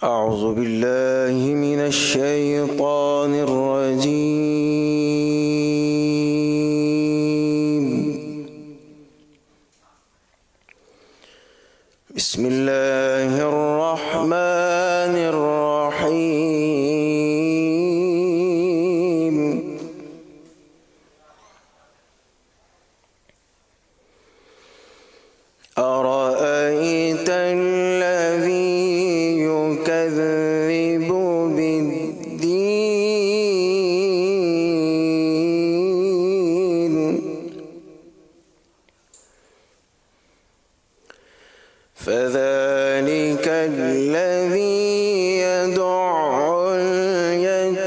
أعوذ بالله من الشيطان الرجيم. بسم الله الرحمن الرحيم. أرأيت الذي يكذب بالدين فذلك الذي يدع اليتيم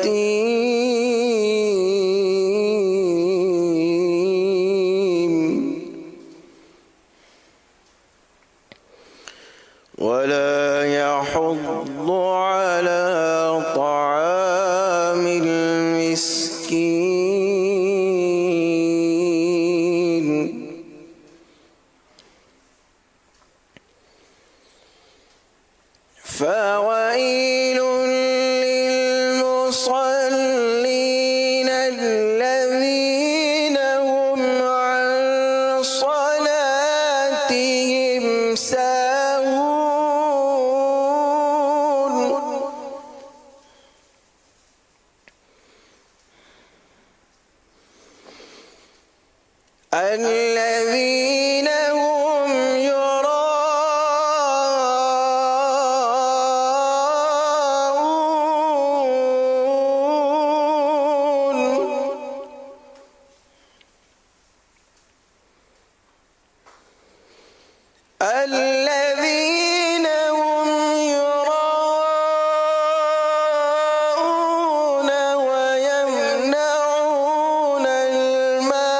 ولا يحض على طعام المسكين فويل للمصلين الذين هم عن صلاتهم ساهون الذين هم الذين هم يراءون ويمنعون الماعون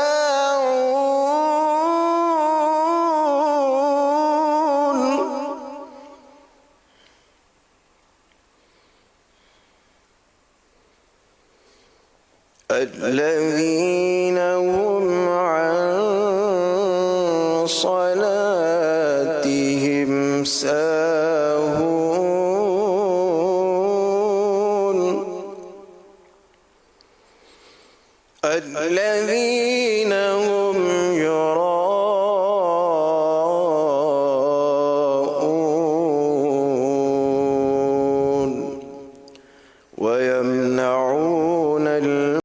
الذين هم عن صلاتهم ساهون الذين هم